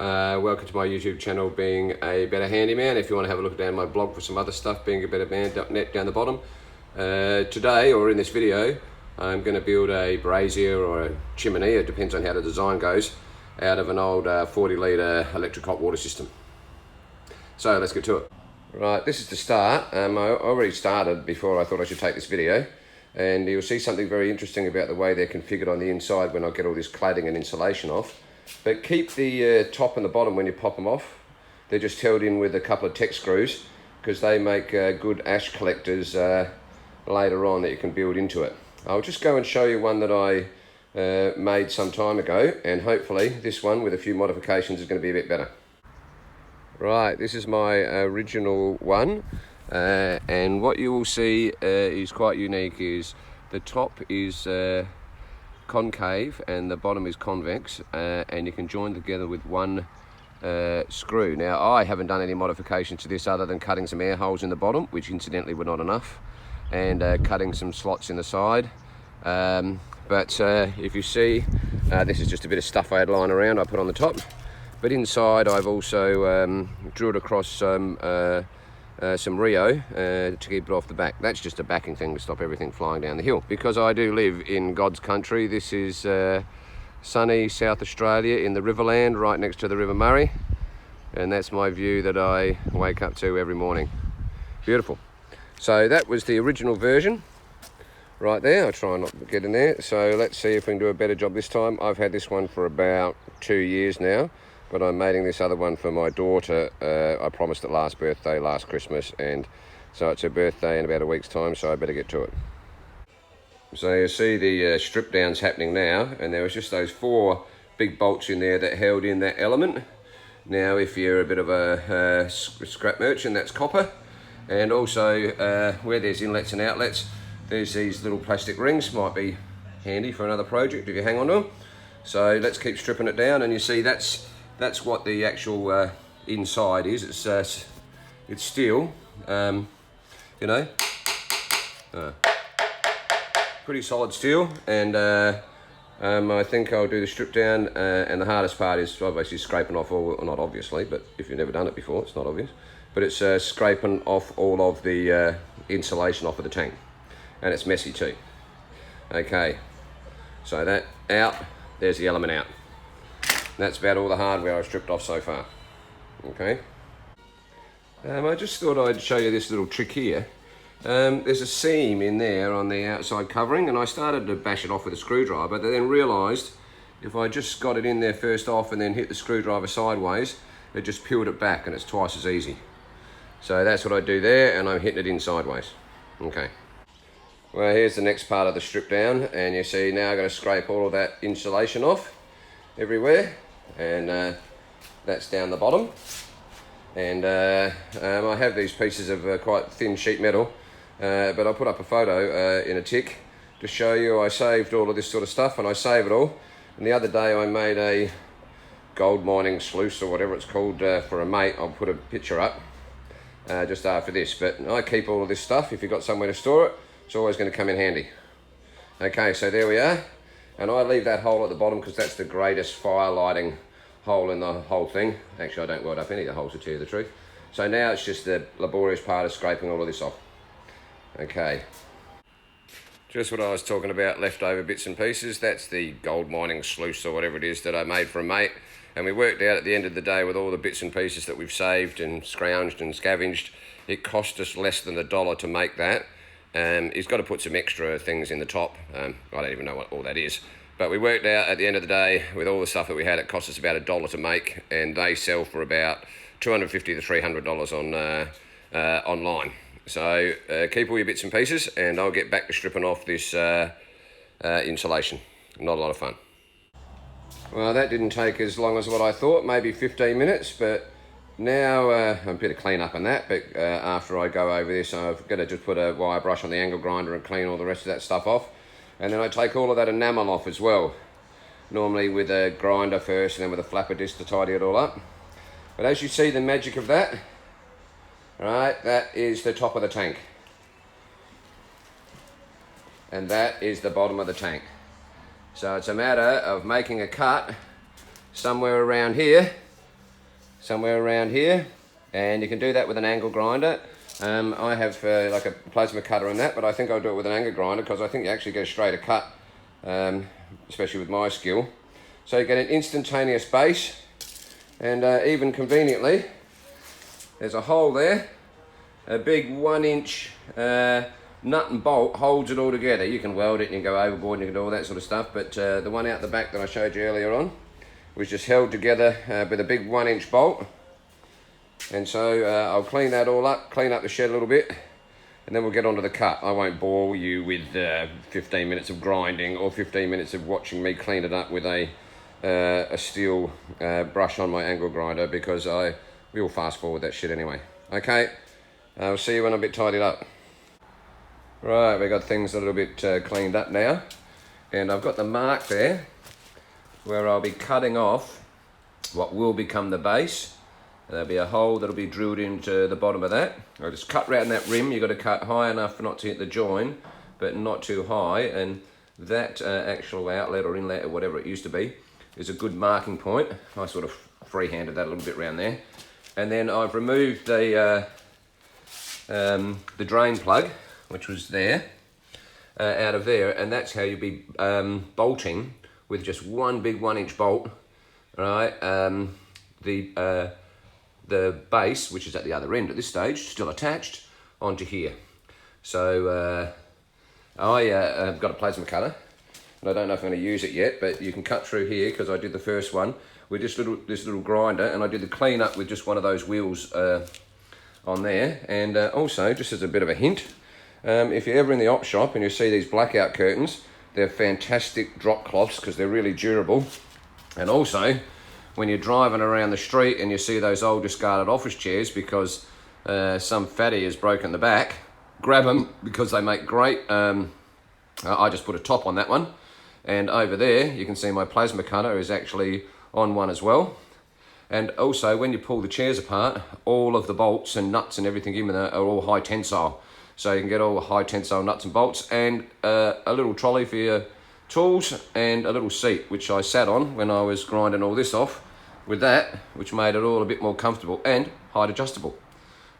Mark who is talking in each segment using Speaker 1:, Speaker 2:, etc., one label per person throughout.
Speaker 1: Welcome to my YouTube channel, Being a Better Handyman. If you want to have a look down my blog for some other stuff, beingabetterhandyman.net down the bottom. Today, or in this video, I'm going to build a brazier or a chimney, it depends on how the design goes, out of an old 40 litre electric hot water system. So let's get to it. Right, this is the start. I already started before I thought I should take this video, and you'll see something very interesting about the way they're configured on the inside when I get all this cladding and insulation off. But keep the top and the bottom when you pop them off. They're just held in with a couple of Tech screws because they make good ash collectors later on that you can build into it. I'll just go and show you one that I made some time ago, and hopefully this one with a few modifications is going to be a bit better. Right, this is my original one, and what you will see is quite unique. Is the top is concave and the bottom is convex, and you can join together with one screw. Now, I haven't done any modifications to this other than cutting some air holes in the bottom, which incidentally were not enough, and cutting some slots in the side. But if you see, this is just a bit of stuff I had lying around I put on the top. But inside I've also drilled across some Rio to keep it off the back. That's just a backing thing to stop everything flying down the hill. Because I do live in God's country, this is sunny South Australia in the Riverland, right next to the River Murray. And that's my view that I wake up to every morning. Beautiful. So that was the original version right there. I'll try not to get in there. So let's see if we can do a better job this time. I've had this one for about 2 years now, but I'm making this other one for my daughter. I promised it last birthday, last Christmas, and so it's her birthday in about a week's time, so I better get to it. So you see the strip downs happening now, and there was just those 4 big bolts in there that held in that element. Now, if you're a bit of a scrap merchant, that's copper. And also, where there's inlets and outlets, there's these little plastic rings. Might be handy for another project if you hang on to them. So let's keep stripping it down, and you see that's what the actual inside is. It's steel, you know, pretty solid steel, and I think I'll do the strip down, and the hardest part is obviously scraping off all, not obviously, but if you've never done it before, it's not obvious, but it's scraping off all of the insulation off of the tank, and it's messy too. Okay, so that out, there's the element out. That's about all the hardware I've stripped off so far. Okay. I just thought I'd show you this little trick here. There's a seam in there on the outside covering, and I started to bash it off with a screwdriver, but then realised if I just got it in there first off and then hit the screwdriver sideways, it just peeled it back, and it's twice as easy. So that's what I do there, and I'm hitting it in sideways. Okay. Well, here's the next part of the strip down, and you see now I'm going to scrape all of that insulation off everywhere, and that's down the bottom. And I have these pieces of quite thin sheet metal, but I'll put up a photo in a tick to show you. I saved all of this sort of stuff, and I save it all. And the other day I made a gold mining sluice or whatever it's called for a mate. I'll put a picture up just after this, but I keep all of this stuff. If you've got somewhere to store it, it's always going to come in handy. Okay, so there we are. And I leave that hole at the bottom because that's the greatest fire lighting hole in the whole thing. Actually, I don't weld up any of the holes, to tell you the truth. So now it's just the laborious part of scraping all of this off. Okay. Just what I was talking about, leftover bits and pieces. That's the gold mining sluice or whatever it is that I made for a mate. And we worked out at the end of the day, with all the bits and pieces that we've saved and scrounged and scavenged, it cost us less than $1 to make that. He's got to put some extra things in the top. I don't even know what all that is. But we worked out at the end of the day, with all the stuff that we had, it cost us about $1 to make, and they sell for about $250 to $300 on online. So keep all your bits and pieces, and I'll get back to stripping off this insulation. Not a lot of fun. Well, that didn't take as long as what I thought, maybe 15 minutes, but now a bit of clean up on that, but after I go over this, I've got to just put a wire brush on the angle grinder and clean all the rest of that stuff off. And then I take all of that enamel off as well. Normally with a grinder first, and then with a flapper disc to tidy it all up. But as you see, the magic of that, right, that is the top of the tank. And that is the bottom of the tank. So it's a matter of making a cut somewhere around here somewhere around here, and you can do that with an angle grinder. I have like a plasma cutter and that, but I think I'll do it with an angle grinder because I think you actually get a straighter cut, especially with my skill. So you get an instantaneous base, and even conveniently, there's a hole there, a big 1-inch nut and bolt holds it all together. You can weld it and you can go overboard and you can do all that sort of stuff, but the one out the back that I showed you earlier on was just held together with a big 1-inch bolt. And so I'll clean that all up, clean up the shed a little bit, and then we'll get onto the cut. I won't bore you with 15 minutes of grinding or 15 minutes of watching me clean it up with a steel brush on my angle grinder, because we'll fast forward that shit anyway. Okay, I'll see you when I'm a bit tidied up. Right, we got things a little bit cleaned up now, and I've got the mark there where I'll be cutting off what will become the base. There'll be a hole that'll be drilled into the bottom of that. I'll just cut around that rim. You've got to cut high enough not to hit the join, but not too high, and that actual outlet or inlet or whatever it used to be is a good marking point. I sort of free-handed that a little bit around there. And then I've removed the drain plug, which was there, out of there, and that's how you'll be bolting with just one big 1-inch bolt, right? The base, which is at the other end at this stage, still attached onto here. So I've got a plasma cutter, and I don't know if I'm going to use it yet, but you can cut through here because I did the first one with this little grinder, and I did the clean up with just one of those wheels on there. And also, just as a bit of a hint, if you're ever in the op shop and you see these blackout curtains, they're fantastic drop cloths because they're really durable. And also, when you're driving around the street and you see those old discarded office chairs because some fatty has broken the back, grab them because they make great. I just put a top on that one, and over there you can see my plasma cutter is actually on one as well. And also, when you pull the chairs apart, all of the bolts and nuts and everything in there are all high tensile. So you can get all the high tensile nuts and bolts, and a little trolley for your tools, and a little seat which I sat on when I was grinding all this off with that, which made it all a bit more comfortable and height adjustable.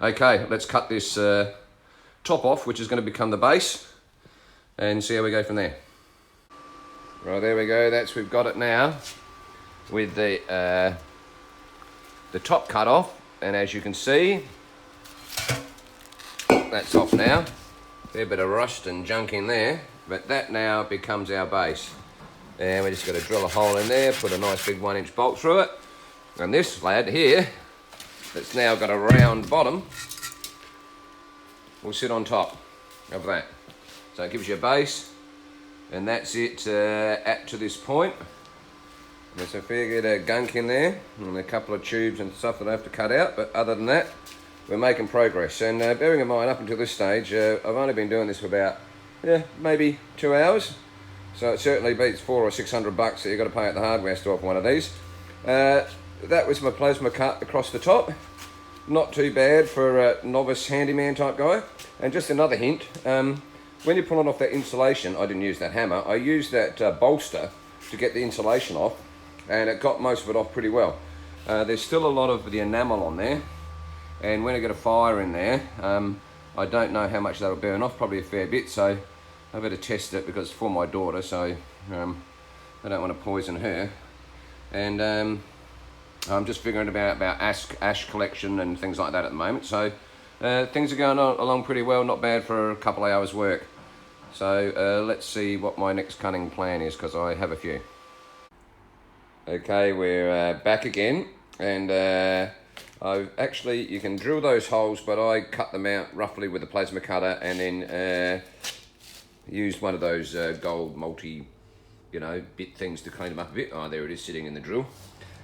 Speaker 1: Okay, let's cut this top off, which is going to become the base, and see how we go from there. Right, there we go. We've got it now with the top cut off, and as you can see, that's off now. Fair bit of rust and junk in there, but that now becomes our base. And we just got to drill a hole in there, put a nice big 1-inch bolt through it, and this lad here, that's now got a round bottom, will sit on top of that. So it gives you a base, and that's it up to this point. There's a fair bit of gunk in there, and a couple of tubes and stuff that I have to cut out, but other than that, we're making progress. And bearing in mind, up until this stage, I've only been doing this for about, maybe 2 hours. So it certainly beats $400 or $600 that you've got to pay at the hardware store for one of these. That was my plasma cut across the top. Not too bad for a novice handyman type guy. And just another hint, when you're pulling off that insulation, I didn't use that hammer, I used that bolster to get the insulation off, and it got most of it off pretty well. There's still a lot of the enamel on there, and when I get a fire in there, I don't know how much that'll burn off, probably a fair bit, so I better test it because it's for my daughter, so I don't want to poison her. And I'm just figuring about ash collection and things like that at the moment, so things are going along pretty well, not bad for a couple of hours work. So let's see what my next cutting plan is, because I have a few. Okay, we're back again, and you can drill those holes, but I cut them out roughly with a plasma cutter, and then used one of those gold multi, bit things to clean them up a bit. Oh, there it is, sitting in the drill.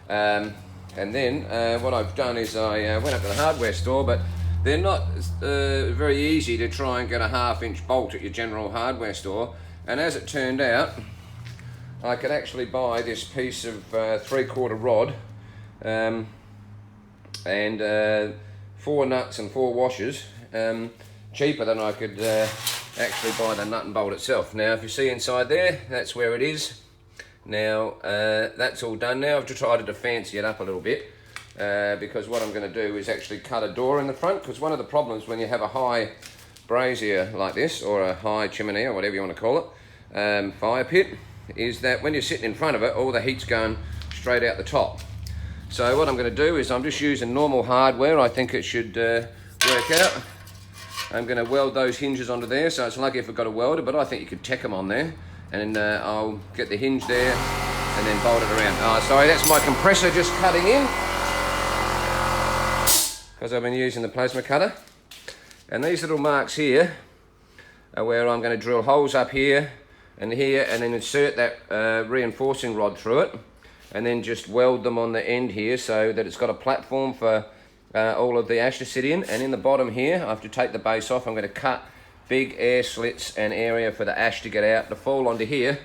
Speaker 1: And then what I've done is I went up to the hardware store, but they're not very easy to try and get a 1/2-inch bolt at your general hardware store. And as it turned out, I could actually buy this piece of 3/4 rod and 4 nuts and 4 washers, cheaper than I could actually buy the nut and bolt itself. Now, if you see inside there, that's where it is. Now, that's all done now. I've just tried to fancy it up a little bit. because what I'm going to do is actually cut a door in the front, because one of the problems when you have a high brazier like this, or a high chimney, or whatever you want to call it, fire pit, is that when you're sitting in front of it, all the heat's going straight out the top. So what I'm going to do is I'm just using normal hardware. I think it should work out. I'm going to weld those hinges onto there, so it's lucky if I've got a welder, but I think you could tack them on there, and I'll get the hinge there and then bolt it around. Oh, sorry, that's my compressor just cutting in, because I've been using the plasma cutter. And these little marks here are where I'm going to drill holes up here, and then insert that reinforcing rod through it, and then just weld them on the end here so that it's got a platform for all of the ash to sit in. And in the bottom here, after you take the base off, I'm going to cut big air slits and area for the ash to get out to fall onto here.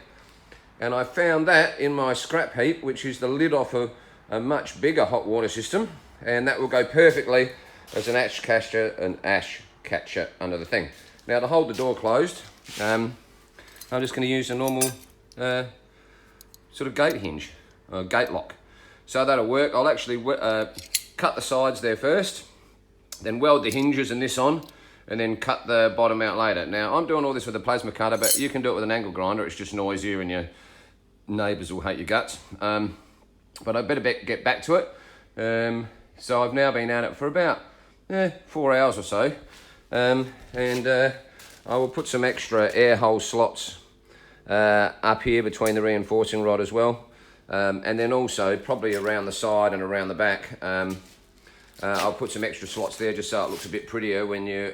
Speaker 1: And I found that in my scrap heap, which is the lid off of a much bigger hot water system, and that will go perfectly as an ash catcher under the thing. Now, to hold the door closed, I'm just going to use a normal sort of gate hinge, gate lock. So that'll work. I'll actually cut the sides there first, then weld the hinges and this on, and then cut the bottom out later. Now, I'm doing all this with a plasma cutter, but you can do it with an angle grinder. It's just noisier and your neighbours will hate your guts. But I better get back to it. So I've now been at it for about 4 hours or so. And I will put some extra air hole slots up here between the reinforcing rod as well. And then also probably around the side and around the back, I'll put some extra slots there just so it looks a bit prettier when you're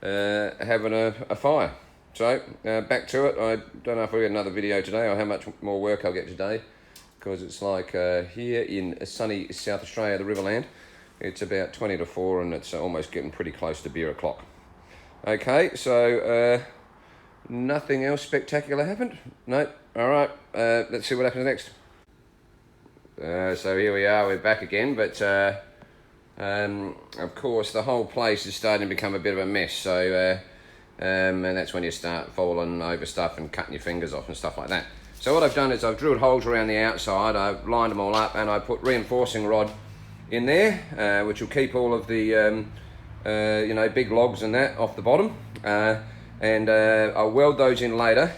Speaker 1: having a fire. So back to it. I don't know if we'll get another video today or how much more work I'll get today, because it's like here in sunny South Australia, the Riverland, it's about 20 to 4 and it's almost getting pretty close to beer o'clock. Okay, so nothing else spectacular happened? Nope. All right, let's see what happens next. So here we are, we're back again, but of course the whole place is starting to become a bit of a mess. So and that's when you start falling over stuff and cutting your fingers off and stuff like that. So what I've done is I've drilled holes around the outside, I've lined them all up, and I put reinforcing rod in there, which will keep all of the big logs and that off the bottom, and I'll weld those in later.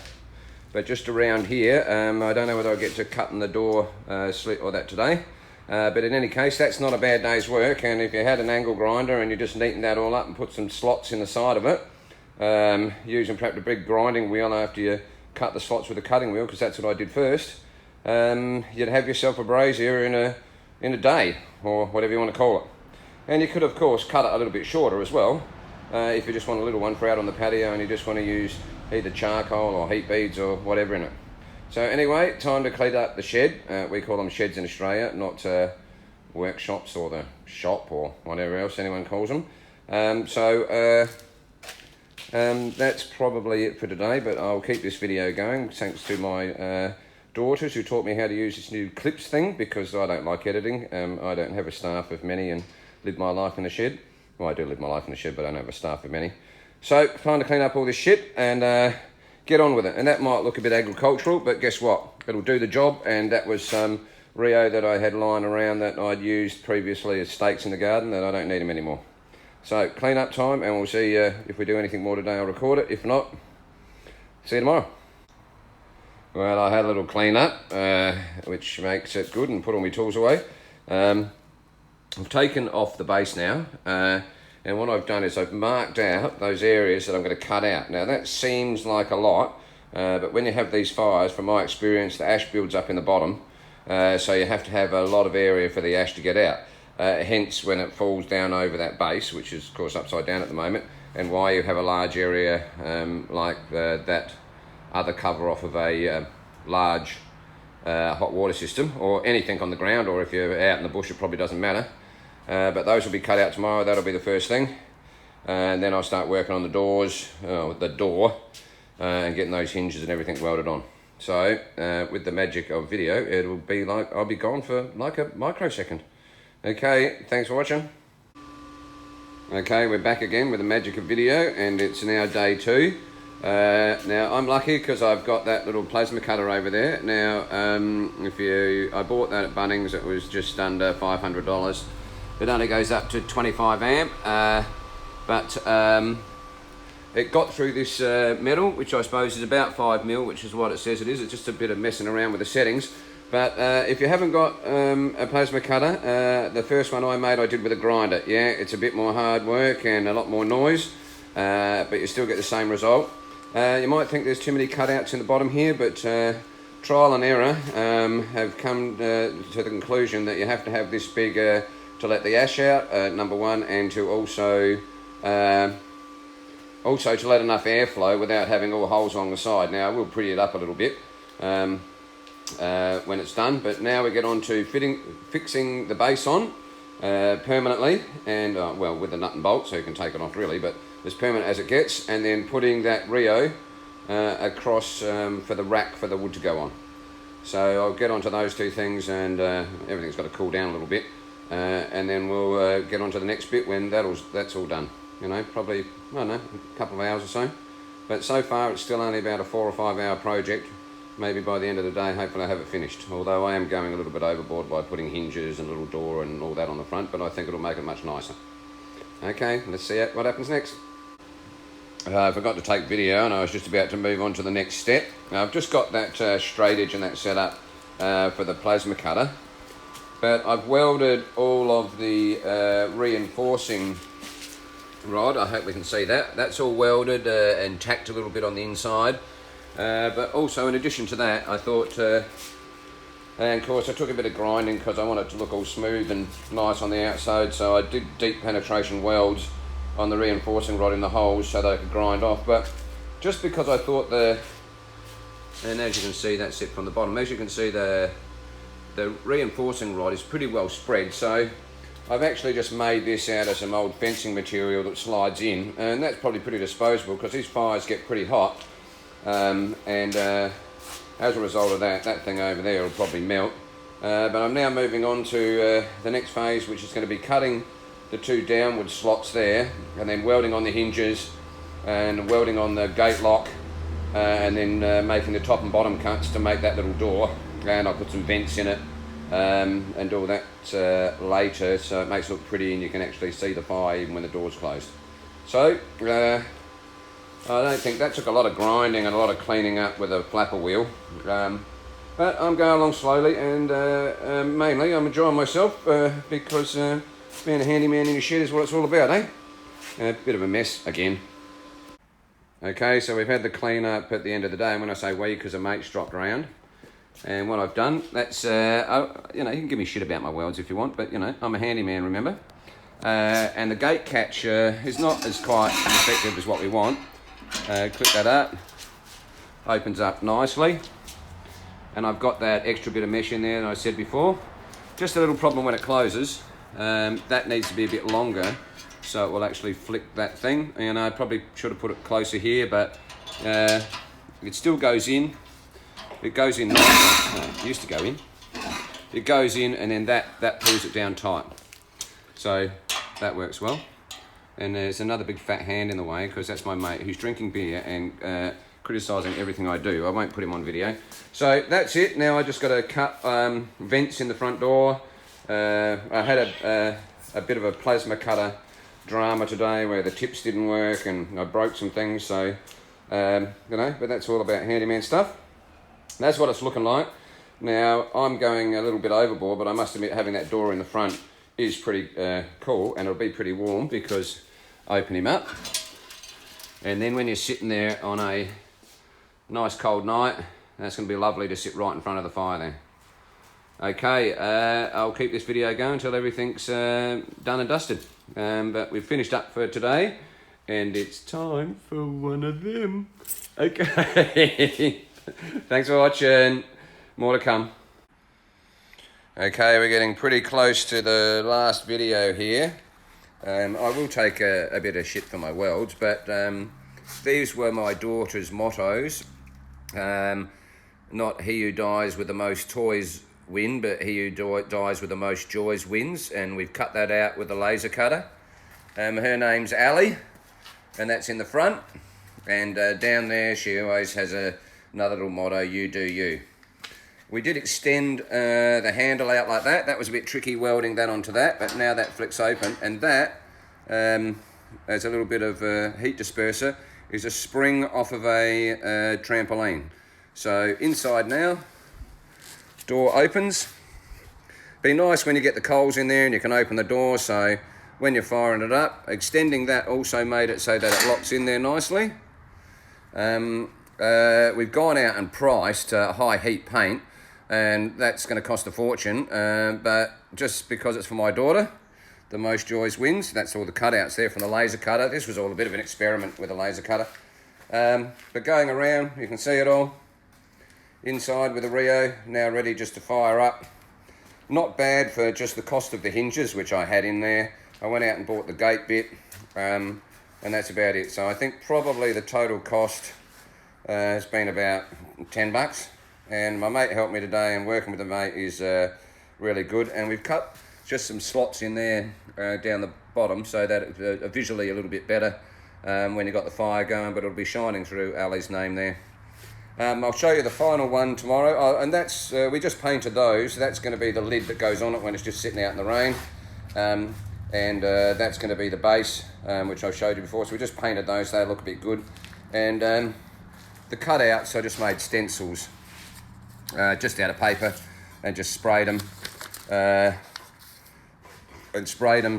Speaker 1: But just around here, I don't know whether I'll get to cutting the door slit or that today. But in any case, that's not a bad day's work. And if you had an angle grinder and you just neaten that all up and put some slots in the side of it, using perhaps a big grinding wheel after you cut the slots with a cutting wheel, because that's what I did first, you'd have yourself a brazier in a day, or whatever you want to call it. And you could, of course, cut it a little bit shorter as well, if you just want a little one for out on the patio and you just want to use either charcoal or heat beads or whatever in it. So anyway, time to clean up the shed. We call them sheds in Australia, not workshops or the shop or whatever else anyone calls them. That's probably it for today, but I'll keep this video going thanks to my daughters who taught me how to use this new clips thing, because I don't like editing. I don't have a staff of many and live my life in the shed. Well, I do live my life in the shed, but I don't have a staff of many. So, time to clean up all this shit and get on with it. And that might look a bit agricultural, but guess what? It'll do the job. And that was some Rio that I had lying around that I'd used previously as stakes in the garden, that I don't need them anymore. So, clean up time, and we'll see if we do anything more today. I'll record it. If not, see you tomorrow. Well, I had a little clean up, which makes it good, and put all my tools away. I've taken off the base now, and what I've done is I've marked out those areas that I'm going to cut out. Now that seems like a lot, but when you have these fires, from my experience, the ash builds up in the bottom, so you have to have a lot of area for the ash to get out. Hence when it falls down over that base, which is of course upside down at the moment, and why you have a large area like that other cover off of a large hot water system, or anything on the ground, or if you're out in the bush it probably doesn't matter. But those will be cut out tomorrow. That'll be the first thing, and then I'll start working on the doors, the door, and getting those hinges and everything welded on. So with the magic of video, it'll be like I'll be gone for like a microsecond. Okay, thanks for watching. Okay, we're back again with the magic of video, and it's now day 2. Now I'm lucky because I've got that little plasma cutter over there. Now I bought that at Bunnings, it was just under $500. It only goes up to 25 amp, but it got through this metal, which I suppose is about 5 mil, which is what it says it is. It's just a bit of messing around with the settings. But if you haven't got a plasma cutter, the first one I made I did with a grinder. Yeah, it's a bit more hard work and a lot more noise, but you still get the same result. You might think there's too many cutouts in the bottom here, but trial and error have come to the conclusion that you have to have this big to let the ash out, number one, and to also to let enough airflow without having all holes along the side. Now I will pretty it up a little bit when it's done, but now we get on to fixing the base on permanently, and well, with a nut and bolt, so you can take it off really, but as permanent as it gets, and then putting that Rio across for the rack for the wood to go on. So I'll get onto those two things, and everything's got to cool down a little bit, and then we'll get on to the next bit when that's all done. You know, probably, I don't know, a couple of hours or so. But so far it's still only about a 4 or 5 hour project. Maybe by the end of the day, hopefully I have it finished. Although I am going a little bit overboard by putting hinges and a little door and all that on the front, but I think it'll make it much nicer. Okay, let's see what happens next. I forgot to take video, and I was just about to move on to the next step. Now, I've just got that straight edge and that set up for the plasma cutter, but I've welded all of the reinforcing rod. I hope we can see that. That's all welded and tacked a little bit on the inside. But also in addition to that, I thought, and of course I took a bit of grinding because I want it to look all smooth and nice on the outside, so I did deep penetration welds on the reinforcing rod in the holes so that I could grind off. But just because I thought and as you can see, that's it from the bottom, as you can see the reinforcing rod is pretty well spread, so I've actually just made this out of some old fencing material that slides in, and that's probably pretty disposable because these fires get pretty hot. As a result of that thing over there will probably melt. But I'm now moving on to the next phase, which is going to be cutting the 2 downward slots there, and then welding on the hinges and welding on the gate lock, and then making the top and bottom cuts to make that little door. And I'll put some vents in it and all that later, so it makes it look pretty and you can actually see the fire even when the door's closed. So I don't think that took a lot of grinding and a lot of cleaning up with a flapper wheel, but I'm going along slowly, and mainly I'm enjoying myself because being a handyman in your shed is what it's all about, eh? A bit of a mess again. Okay, so we've had the clean up at the end of the day, and when I say we, because a mate's dropped around, and what I've done, that's, you know, you can give me shit about my welds if you want, but you know, I'm a handyman, remember? And the gate catch is not as quite effective as what we want. Click that up, opens up nicely, and I've got that extra bit of mesh in there that I said before. Just a little problem when it closes, that needs to be a bit longer so it will actually flick that thing, and I probably should have put it closer here, but it still goes in. It goes in nicely. It used to go in. It goes in, and then that pulls it down tight, so that works well. And there's another big fat hand in the way because that's my mate who's drinking beer and criticising everything I do. I won't put him on video. So that's it. Now I just got to cut vents in the front door. I had a bit of a plasma cutter drama today where the tips didn't work and I broke some things. So, you know, but that's all about handyman stuff. That's what it's looking like. Now I'm going a little bit overboard, but I must admit having that door in the front is pretty cool, and it'll be pretty warm because open him up, and then when you're sitting there on a nice cold night, that's going to be lovely to sit right in front of the fire there. Okay, I'll keep this video going until everything's done and dusted, but we've finished up for today, and it's time for one of them. Okay. Thanks for watching. More to come. Okay, we're getting pretty close to the last video here. I will take a bit of shit for my welds, but these were my daughter's mottos. Not he who dies with the most toys win, but he who dies with the most joys wins, and we've cut that out with a laser cutter. Her name's Ali, and that's in the front. And down there she always has another little motto, you do you. We did extend the handle out like that. That was a bit tricky welding that onto that, but now that flicks open, and that, as a little bit of heat disperser, is a spring off of a trampoline. So inside now, door opens. Be nice when you get the coals in there and you can open the door, so when you're firing it up. Extending that also made it so that it locks in there nicely. We've gone out and priced high heat paint, and that's going to cost a fortune, but just because it's for my daughter, the most joys wins. That's all the cutouts there from the laser cutter. This was all a bit of an experiment with a laser cutter, but going around you can see it all inside with the Rio, now ready just to fire up. Not bad for just the cost of the hinges which I had in there. I went out and bought the gate bit, and that's about it. So I think probably the total cost has been about $10, and my mate helped me today, and working with the mate is really good. And we've cut just some slots in there down the bottom so that it's visually a little bit better when you've got the fire going, but it'll be shining through Ali's name there. I'll show you the final one tomorrow, and that's we just painted those. That's going to be the lid that goes on it when it's just sitting out in the rain, and that's going to be the base, which I showed you before. So we just painted those. They look a bit good, and the cutouts I just made stencils just out of paper and just sprayed them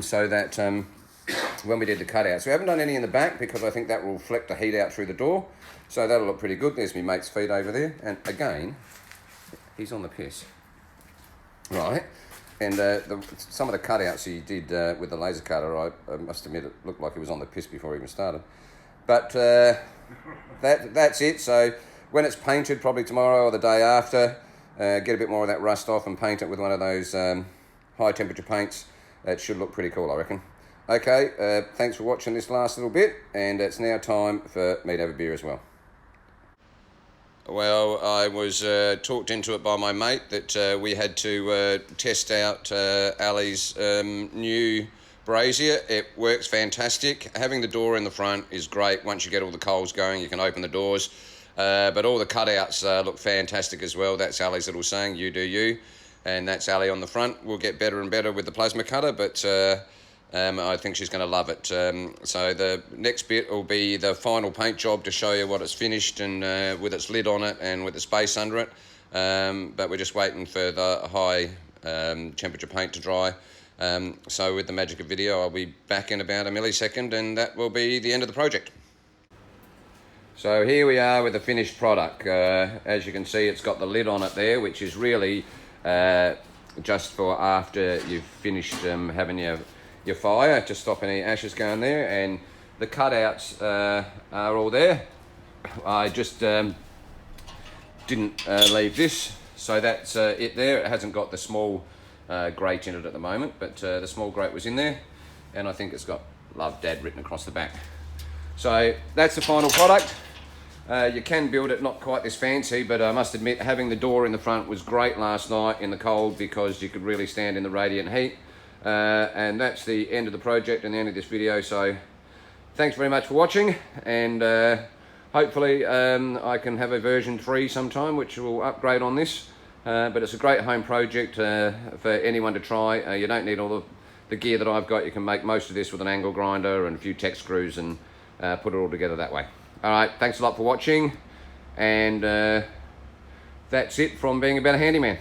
Speaker 1: so that when we did the cutouts, we haven't done any in the back because I think that will reflect the heat out through the door, so that'll look pretty good. There's my mate's feet over there, and again he's on the piss, right? And some of the cutouts he did with the laser cutter, I must admit it looked like he was on the piss before he even started. But that's it. So when it's painted, probably tomorrow or the day after, get a bit more of that rust off and paint it with one of those high temperature paints. It should look pretty cool, I reckon. Okay, thanks for watching this last little bit, and it's now time for me to have a beer as well. Well, I was talked into it by my mate that we had to test out Ali's new Brazier. It works fantastic. Having the door in the front is great. Once you get all the coals going, you can open the doors. But all the cutouts look fantastic as well. That's Ali's little saying, you do you. And that's Ali on the front. We'll get better and better with the plasma cutter, but I think she's going to love it. So the next bit will be the final paint job to show you what it's finished and with its lid on it and with the space under it. But we're just waiting for the high temperature paint to dry. So with the magic of video, I'll be back in about a millisecond, and that will be the end of the project. So here we are with the finished product. As you can see, it's got the lid on it there, which is really just for after you've finished having your fire to stop any ashes going there, and the cutouts are all there. I just didn't leave this, so that's it there. It hasn't got the small grate in it at the moment, but the small grate was in there, and I think it's got Love Dad written across the back. So that's the final product. You can build it not quite this fancy, but I must admit having the door in the front was great last night in the cold because you could really stand in the radiant heat. And that's the end of the project and the end of this video. So thanks very much for watching, and hopefully I can have a version 3 sometime which will upgrade on this. But it's a great home project for anyone to try. You don't need all the gear that I've got. You can make most of this with an angle grinder and a few tech screws and put it all together that way. Alright, thanks a lot for watching, and that's it from Being a Better Handyman.